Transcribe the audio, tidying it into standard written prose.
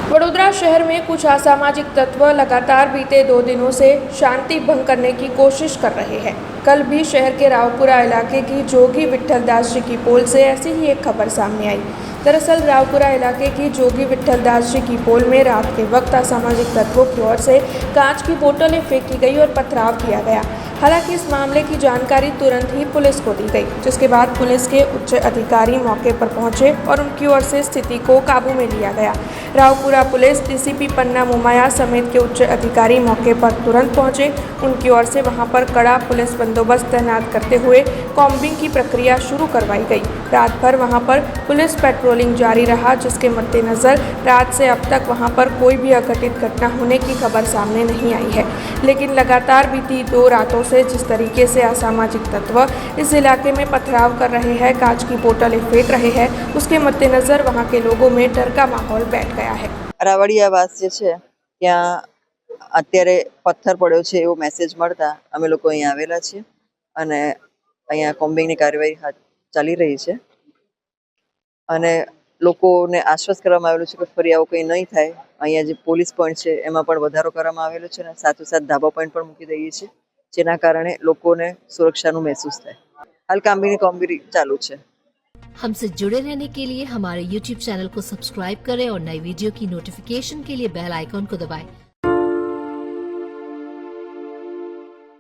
वडोदरा शहर में कुछ असामाजिक तत्व लगातार बीते 2 दिनों से शांति भंग करने की कोशिश कर रहे हैं। कल भी शहर के रावपुरा इलाके की जोगी विट्ठल दास जी की पोल से ऐसी ही एक खबर सामने आई। दरअसल रावपुरा इलाके की जोगी विट्ठल दास जी की पोल में रात के वक्त असामाजिक तत्वों की ओर से कांच की बोतलें फेंकी गई और पथराव किया गया। हालांकि इस मामले की जानकारी तुरंत ही पुलिस को दी गई, जिसके बाद पुलिस के उच्च अधिकारी मौके पर पहुंचे और उनकी ओर से स्थिति को काबू में लिया गया। रावपुरा पुलिस डीसीपी पन्ना मोमाया समेत के उच्च अधिकारी मौके पर तुरंत पहुंचे। उनकी ओर से वहां पर कड़ा पुलिस बंदोबस्त तैनात करते हुए कॉम्बिंग की प्रक्रिया शुरू करवाई गई। रात भर वहां पर पुलिस पेट्रोलिंग जारी रहा, जिसके मद्देनजर रात से अब तक वहां पर कोई भी अघटित घटना होने की खबर सामने नहीं आई है। लेकिन लगातार बीती 2 रातों से जिस तरीके से असामाजिक तत्व इस इलाके में पथराव कर रहे हैं, कांच की बोतलें फेंक रहे हैं, उसके मद्देनजर वहां के लोगों में डर का माहौल बैठ गया है। રાવડિયાવાસ જે છે ત્યાં અત્યારે પથ્થર પડ્યો છે એવો મેસેજ મળતા અમે લોકો અહીંયા આવેલા છીએ અને અહીંયા કોમ્બિંગની કાર્યવાહી ચાલી રહી છે અને લોકોને આશ્વસ્ત કરવામાં આવેલું છે કે ફરી આવું કંઈ નહીં થાય। અહીંયા જે પોલીસ પોઈન્ટ છે એમાં પણ વધારો કરવામાં આવેલો છે અને સાથોસાથ ધાબા પોઈન્ટ પણ મૂકી દઈએ છીએ, જેના કારણે લોકોને સુરક્ષાનું મહેસૂસ થાય। હાલ કામગીરી ચાલુ છે। हमसे जुड़े रहने के लिए हमारे YouTube चैनल को सब्सक्राइब करें और नई वीडियो की नोटिफिकेशन के लिए बेल आइकॉन को दबाएं।